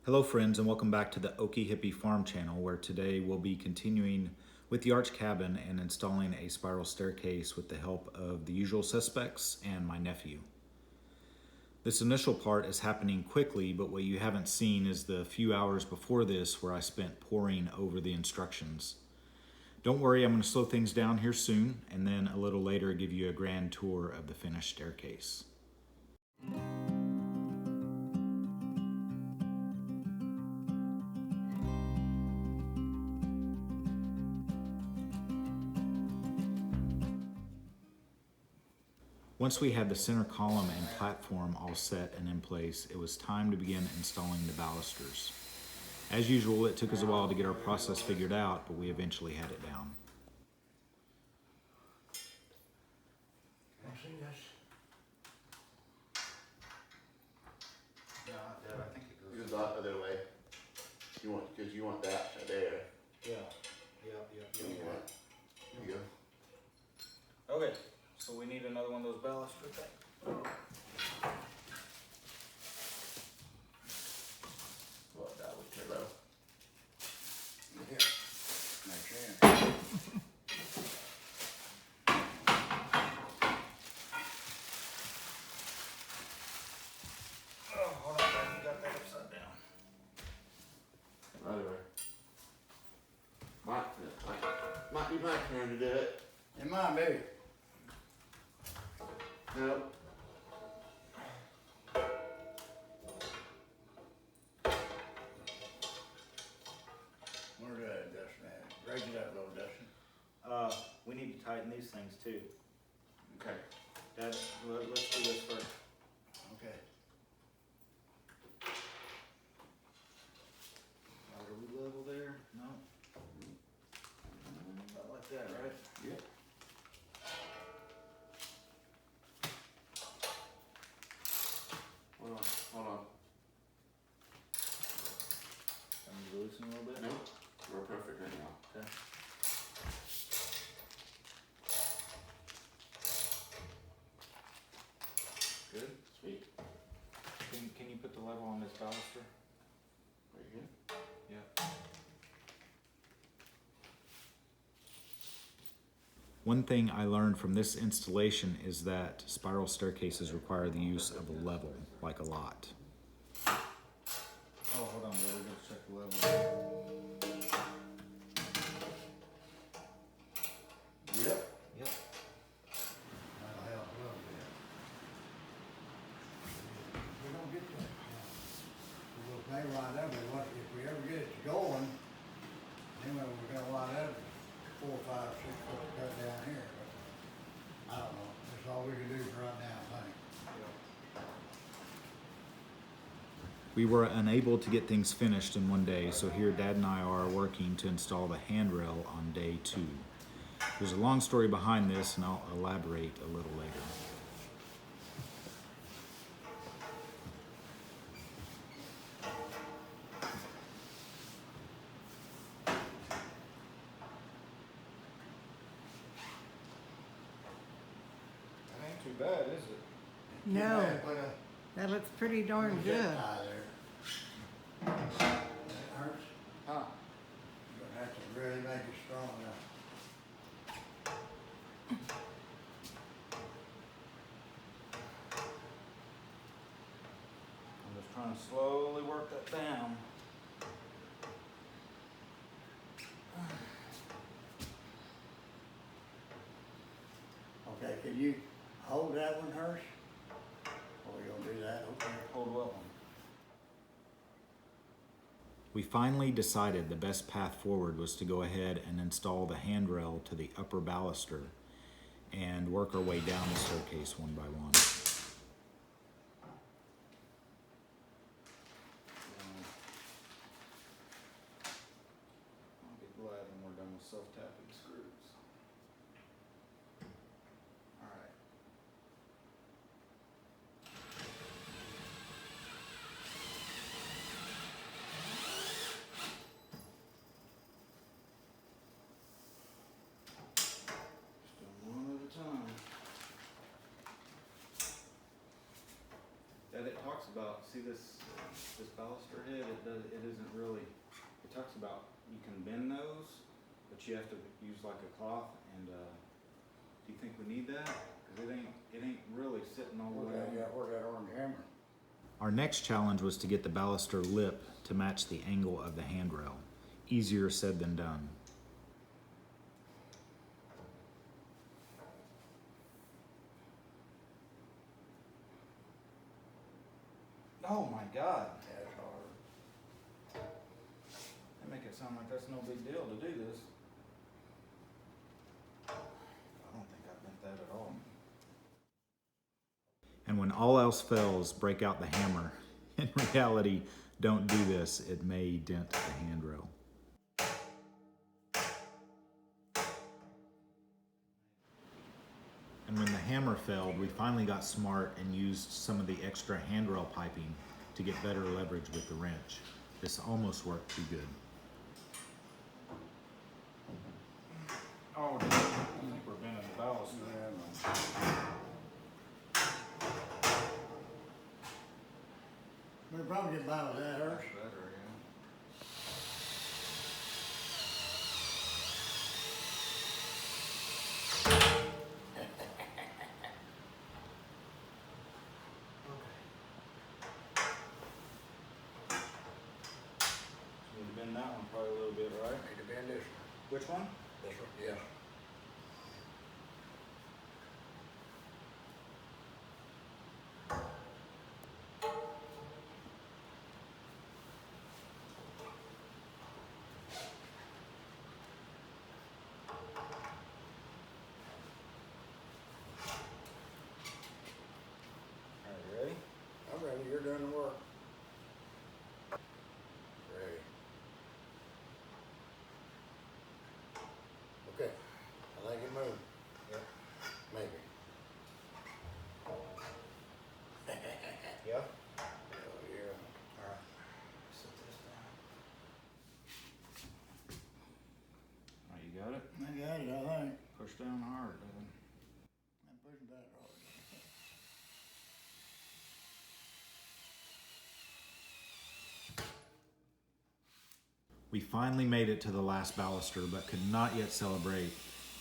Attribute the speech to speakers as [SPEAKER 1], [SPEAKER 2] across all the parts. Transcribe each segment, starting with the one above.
[SPEAKER 1] Hello friends, and welcome back to the Okie Hippie Farm channel, where today we'll be continuing with the arch cabin and installing a spiral staircase with the help of the usual suspects and my nephew. This initial part is happening quickly, but what you haven't seen is the few hours before this where I spent poring over the instructions. Don't worry, I'm going to slow things down here soon, and then a little later give you a grand tour of the finished staircase. Once we had the center column and platform all set and in place, it was time to begin installing the balusters. As usual, it took us a while to get our process figured out, but we eventually had it down.
[SPEAKER 2] Can I see this?
[SPEAKER 1] Yeah, Dad, I think
[SPEAKER 2] It goes the other way. Because you want that there.
[SPEAKER 1] Yeah.
[SPEAKER 2] You go.
[SPEAKER 1] Okay, so we need another one of those baluster things.
[SPEAKER 2] Well, that was too low.
[SPEAKER 3] Yeah, my chance.
[SPEAKER 1] Oh, hold on, Dad, you got that upside down.
[SPEAKER 2] Other way. Might be my turn to do it.
[SPEAKER 3] It might be.
[SPEAKER 2] Nope.
[SPEAKER 3] Where's that, Dustin at? Raise it up a little, Dustin.
[SPEAKER 1] We need to tighten these things too.
[SPEAKER 2] Okay.
[SPEAKER 1] Dad, let's do this first.
[SPEAKER 3] Okay.
[SPEAKER 1] Are we level there? No? About like that, right?
[SPEAKER 2] Yep. Hold on.
[SPEAKER 1] Let me loosen a little bit.
[SPEAKER 2] Nope. We're perfect right now.
[SPEAKER 1] Okay. Good.
[SPEAKER 2] Sweet.
[SPEAKER 1] Can you put the level on this baluster?
[SPEAKER 2] Right here.
[SPEAKER 1] Yeah. One thing I learned from this installation is that spiral staircases require the use of a level, like a lot. Oh, hold on, bro. We're gonna check the level.
[SPEAKER 2] Yep.
[SPEAKER 1] Yep.
[SPEAKER 3] That'll help a little bit. We don't get that. We'll pay right up, if we ever get it going, anyway, we're gonna light up 4, 5, 6 foot cut down here, but I don't know, that's all we can do for right now, I think.
[SPEAKER 1] We were unable to get things finished in one day, so here Dad and I are working to install the handrail on day 2. There's a long story behind this, and I'll elaborate a little later. That ain't too bad, is it?
[SPEAKER 4] No,
[SPEAKER 3] Yeah, put a
[SPEAKER 4] that looks pretty darn
[SPEAKER 3] zip
[SPEAKER 4] good.
[SPEAKER 3] tie there. That hurts,
[SPEAKER 1] Huh.
[SPEAKER 3] but that's to really make it strong enough.
[SPEAKER 1] I'm just trying to slowly work that down.
[SPEAKER 3] Okay, can you hold that one, Hirsch? Or we gonna do that, okay?
[SPEAKER 1] Hold what one? We finally decided the best path forward was to go ahead and install the handrail to the upper baluster and work our way down the staircase one by one. I'll be glad when we're done with self-tapping screws. All right. That it talks about, see this this baluster head, it isn't really, it talks about you can bend those, but you have to use like a cloth, and, do you think we need that? Cause it ain't really sitting all the way on.
[SPEAKER 3] Where's that orange hammer?
[SPEAKER 1] Our next challenge was to get the baluster lip to match the angle of the handrail. Easier said than done. Oh my God.
[SPEAKER 3] That's hard.
[SPEAKER 1] They make it sound like that's no big deal to do this. I don't think I bent that at all. And when all else fails, break out the hammer. In reality, don't do this. It may dent the handrail. And when the hammer failed, we finally got smart and used some of the extra handrail piping to get better leverage with the wrench. This almost worked too good. Oh, I think we're bending the baluster.
[SPEAKER 3] We'll probably get by with that, Hirsch.
[SPEAKER 1] Better, yeah. Need to bend that one probably a little bit, right?
[SPEAKER 3] Need to bend this one.
[SPEAKER 1] Which one?
[SPEAKER 3] This one, yes.
[SPEAKER 1] Are you ready?
[SPEAKER 3] I'm ready, you're doing the work. Ready. Okay, I think it moved.
[SPEAKER 1] Yep.
[SPEAKER 3] Maybe.
[SPEAKER 1] Yeah?
[SPEAKER 3] Oh, yeah.
[SPEAKER 1] All right. Set this down. All right, you got it?
[SPEAKER 3] I got it, I think.
[SPEAKER 1] Push down hard, Dylan.
[SPEAKER 3] I'm pushing back hard.
[SPEAKER 1] We finally made it to the last baluster, but could not yet celebrate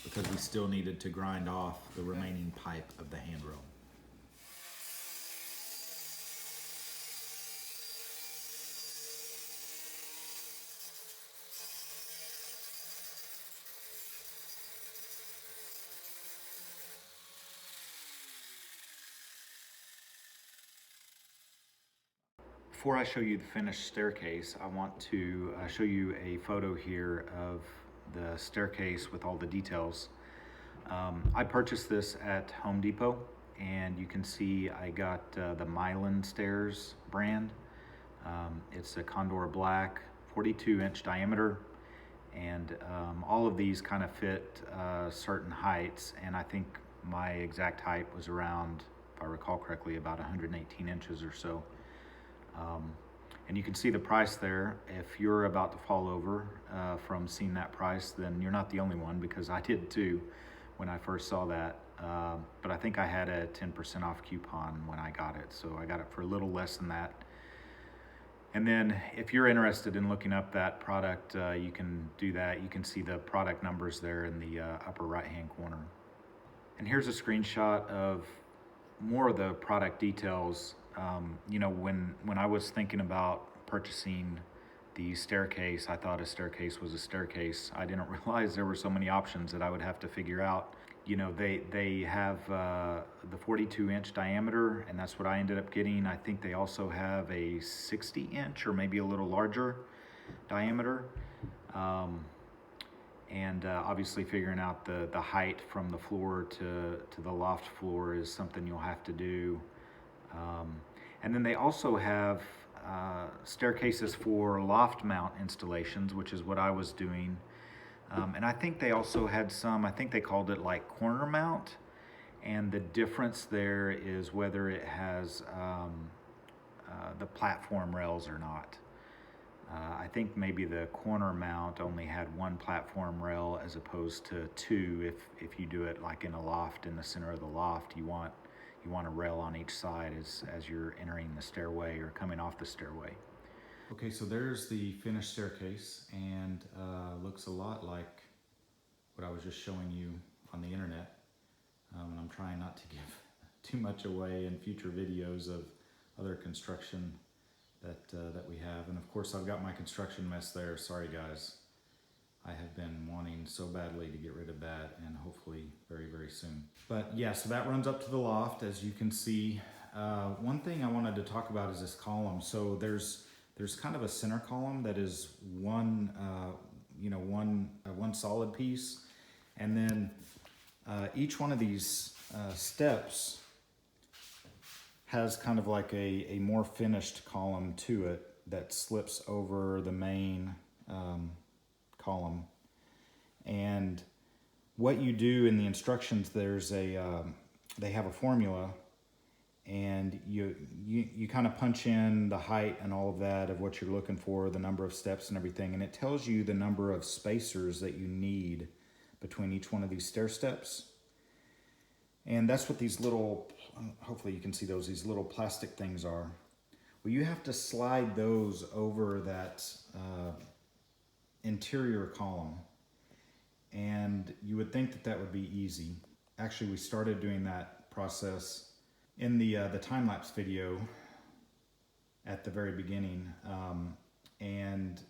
[SPEAKER 1] because we still needed to grind off the remaining pipe of the handrail. Before I show you the finished staircase, I want to show you a photo here of the staircase with all the details. I purchased this at Home Depot, and you can see I got the Mylan Stairs brand. It's a Condor Black, 42-inch diameter, and all of these kind of fit certain heights, and I think my exact height was around, if I recall correctly, about 118 inches or so. And you can see the price there. If you're about to fall over from seeing that price, then you're not the only one, because I did too when I first saw that. But I think I had a 10% off coupon when I got it, so I got it for a little less than that. And then if you're interested in looking up that product, you can do that. You can see the product numbers there in the upper right-hand corner. And here's a screenshot of more of the product details. You know, when I was thinking about purchasing the staircase, I thought a staircase was a staircase. I didn't realize there were so many options that I would have to figure out. You know, they have the 42-inch diameter, and that's what I ended up getting. I think they also have a 60-inch or maybe a little larger diameter. And obviously figuring out the height from the floor to the loft floor is something you'll have to do. And then they also have staircases for loft mount installations, which is what I was doing. And I think they also had some, I think they called it like corner mount. And the difference there is whether it has the platform rails or not. I think maybe the corner mount only had one platform rail as opposed to two. If you do it like in a loft, in the center of the loft, you want you want a rail on each side as you're entering the stairway or coming off the stairway. Okay, so there's the finished staircase, and looks a lot like what I was just showing you on the internet. And I'm trying not to give too much away in future videos of other construction that we have. And of course I've got my construction mess there. Sorry guys. I have been wanting so badly to get rid of that, and hopefully very, very soon. But yeah, so that runs up to the loft, as you can see. One thing I wanted to talk about is this column. So there's kind of a center column that is one solid piece, and then each one of these steps has kind of like a more finished column to it that slips over the main column. And what you do in the instructions, they have a formula, and you kind of punch in the height and all of that of what you're looking for, the number of steps and everything, and it tells you the number of spacers that you need between each one of these stair steps. And that's what these little, hopefully you can see those, these little plastic things are. Well, you have to slide those over that interior column, and you would think that that would be easy. Actually, we started doing that process in the time-lapse video at the very beginning, and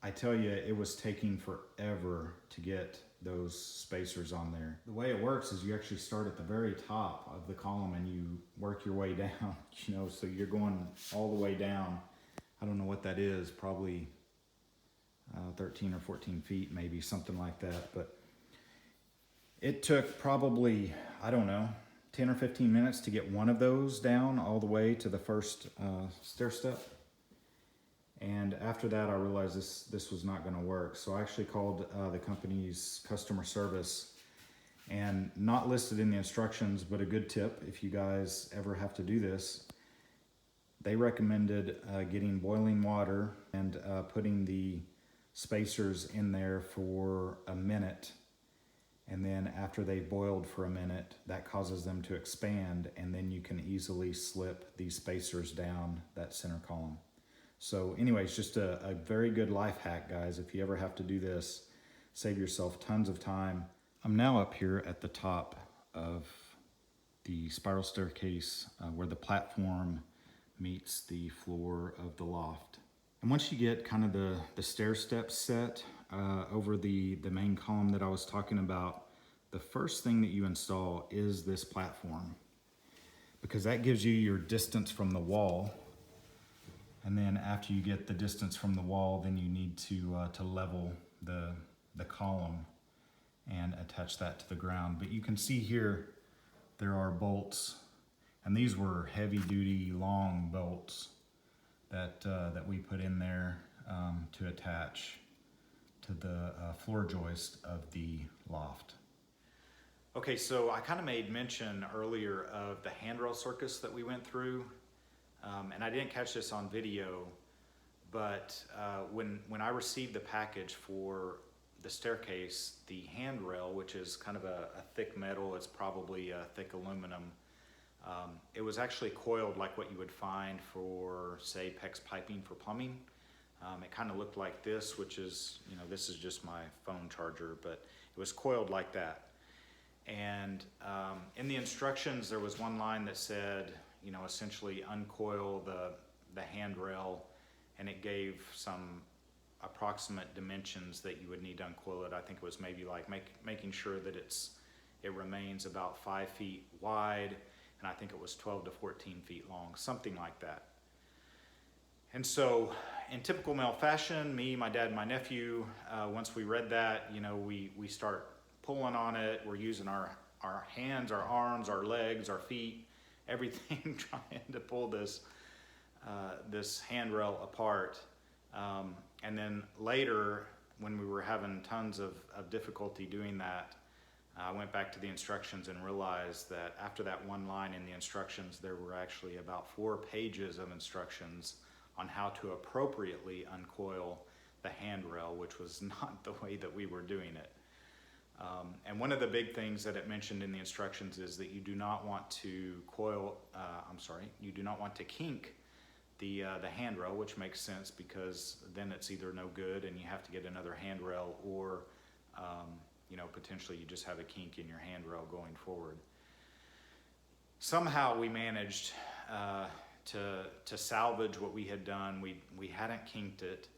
[SPEAKER 1] I tell you, it was taking forever to get those spacers on there. The way it works is you actually start at the very top of the column and you work your way down, so you're going all the way down. I don't know what that is, probably 13 or 14 feet, maybe something like that. But it took probably, I don't know, 10 or 15 minutes to get one of those down all the way to the first stair step. And after that, I realized this was not going to work. So I actually called the company's customer service, and not listed in the instructions, but a good tip if you guys ever have to do this. They recommended getting boiling water and putting the spacers in there for a minute. And then after they've boiled for a minute, that causes them to expand, and then you can easily slip these spacers down that center column. So anyways, just a very good life hack, guys. If you ever have to do this, save yourself tons of time. I'm now up here at the top of the spiral staircase where the platform meets the floor of the loft. And once you get kind of the stair steps set over the main column that I was talking about, the first thing that you install is this platform, because that gives you your distance from the wall. And then after you get the distance from the wall, then you need to level the column and attach that to the ground. But you can see here there are bolts, and these were heavy duty long bolts that we put in there to attach to the floor joist of the loft. Okay, so I kind of made mention earlier of the handrail circus that we went through. And I didn't catch this on video, but when I received the package for the staircase, the handrail, which is kind of a thick metal, it's probably a thick aluminum, it was actually coiled like what you would find for, say, PEX piping for plumbing. It kind of looked like this, which is, this is just my phone charger, but it was coiled like that. And in the instructions, there was one line that said, essentially uncoil the handrail, and it gave some approximate dimensions that you would need to uncoil it. I think it was maybe like making sure that it remains about 5 feet wide, and I think it was 12 to 14 feet long, something like that. And so in typical male fashion, me, my dad, and my nephew, once we read that, we start pulling on it. We're using our hands, our arms, our legs, our feet, everything trying to pull this handrail apart. And then later, when we were having tons of difficulty doing that, I went back to the instructions and realized that after that one line in the instructions, there were actually about 4 pages of instructions on how to appropriately uncoil the handrail, which was not the way that we were doing it. And one of the big things that it mentioned in the instructions is that you do not want to you do not want to kink the handrail, which makes sense because then it's either no good and you have to get another handrail, or potentially you just have a kink in your handrail going forward. Somehow we managed to salvage what we had done. We hadn't kinked it,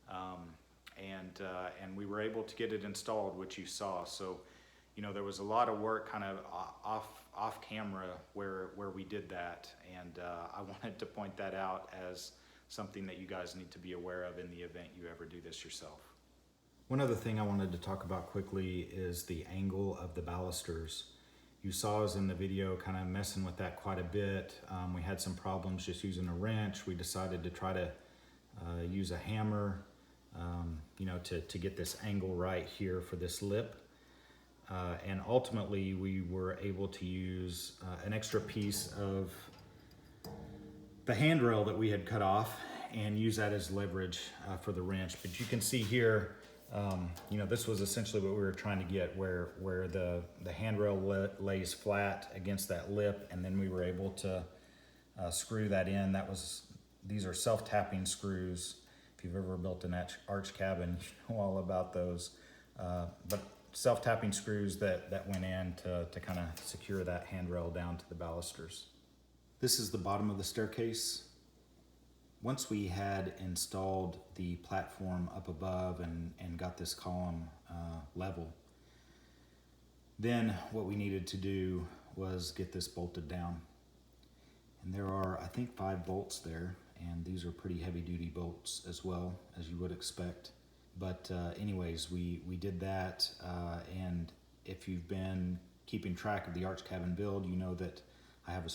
[SPEAKER 1] and we were able to get it installed, which you saw. So, there was a lot of work kind of off camera where we did that, and I wanted to point that out as something that you guys need to be aware of in the event you ever do this yourself. One other thing I wanted to talk about quickly is the angle of the balusters. You saw us in the video kind of messing with that quite a bit. We had some problems just using a wrench. We decided to try to use a hammer, to get this angle right here for this lip. And ultimately we were able to use an extra piece of the handrail that we had cut off and use that as leverage for the wrench. But you can see here, this was essentially what we were trying to get, where the handrail lays flat against that lip, and then we were able to screw that in. These are self-tapping screws. If you've ever built an arch cabin, you know all about those. But self-tapping screws that went in to kind of secure that handrail down to the balusters. This is the bottom of the staircase. Once we had installed the platform up above and got this column level, then what we needed to do was get this bolted down. And there are, I think, 5 bolts there, and these are pretty heavy duty bolts as well, as you would expect. But anyways, we did that, and if you've been keeping track of the arch cabin build, you know that I have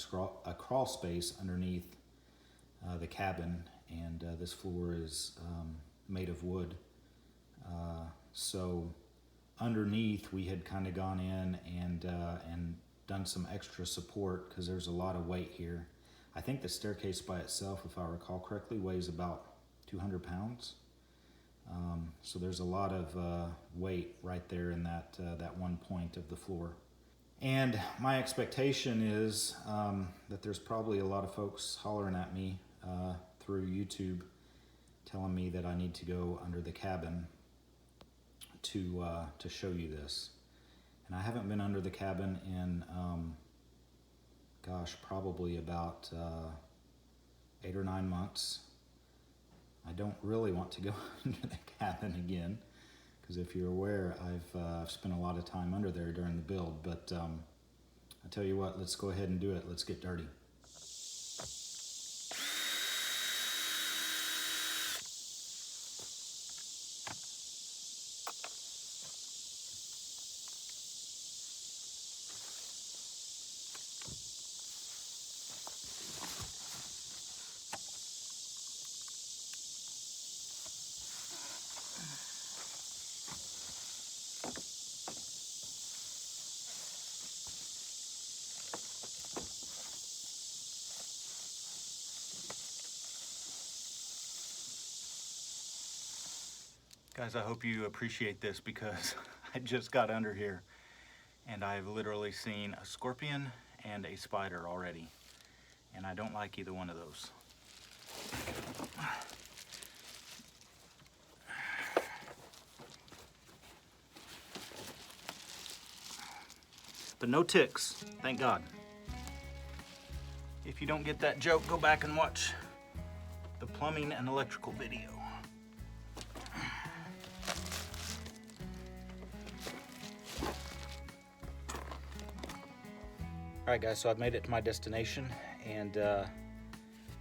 [SPEAKER 1] a crawl space underneath the cabin, and this floor is made of wood. So underneath we had kind of gone in and done some extra support because there's a lot of weight here. I think the staircase by itself, if I recall correctly, weighs about 200 pounds. So there's a lot of weight right there in that one point of the floor. And my expectation is that there's probably a lot of folks hollering at me through YouTube telling me that I need to go under the cabin to show you this. And I haven't been under the cabin in, probably about 8 or 9 months. I don't really want to go under the cabin again, because if you're aware, I've spent a lot of time under there during the build. But I tell you what, let's go ahead and do it. Let's get dirty. Guys, I hope you appreciate this, because I just got under here and I've literally seen a scorpion and a spider already, and I don't like either one of those. But no ticks, thank God. If you don't get that joke, go back and watch the plumbing and electrical video. All right, guys, so I've made it to my destination, and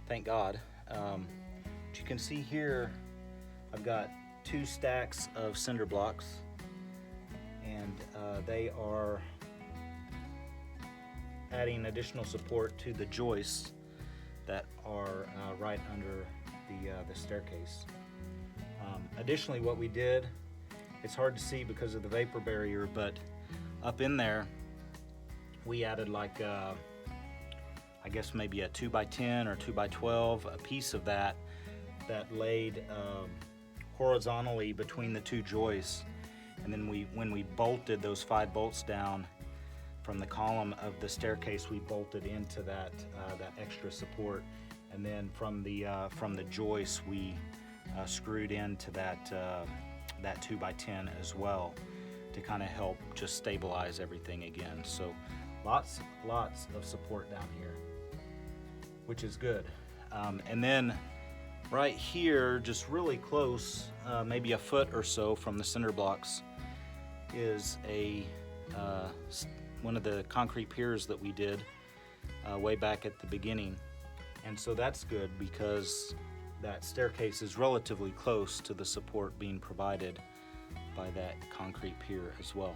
[SPEAKER 1] thank God. What you can see here, I've got 2 stacks of cinder blocks, and they are adding additional support to the joists that are right under the staircase. Additionally, what we did, it's hard to see because of the vapor barrier, but up in there, we added like I guess maybe a 2x10 or 2x12, a piece of that laid horizontally between the 2 joists, And then when we bolted those 5 bolts down from the column of the staircase, we bolted into that that extra support. And then from the joist, we screwed into that 2x10 as well to kind of help just stabilize everything again. So lots of support down here, which is good. And then right here, just really close, maybe a foot or so from the cinder blocks, is one of the concrete piers that we did way back at the beginning. And so that's good because that staircase is relatively close to the support being provided by that concrete pier as well.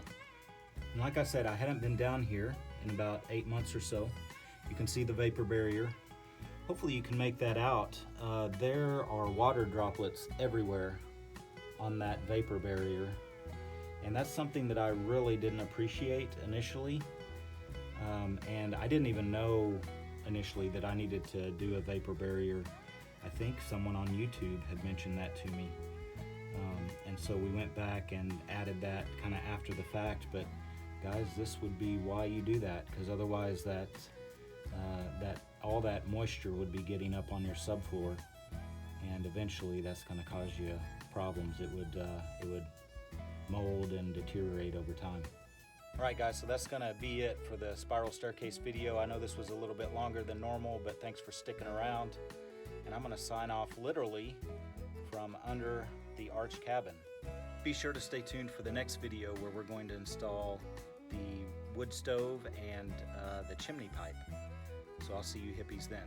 [SPEAKER 1] And like I said, I hadn't been down here in about 8 months or so. You can see the vapor barrier. Hopefully you can make that out. There are water droplets everywhere on that vapor barrier. And that's something that I really didn't appreciate initially. And I didn't even know initially that I needed to do a vapor barrier. I think someone on YouTube had mentioned that to me. And so we went back and added that kind of after the fact. But guys, this would be why you do that, because otherwise all that moisture would be getting up on your subfloor, and eventually that's going to cause you problems. It would mold and deteriorate over time. Alright guys, so that's going to be it for the spiral staircase video. I know this was a little bit longer than normal, but thanks for sticking around. And I'm going to sign off literally from under the arch cabin. Be sure to stay tuned for the next video where we're going to install the wood stove and the chimney pipe. So I'll see you hippies then.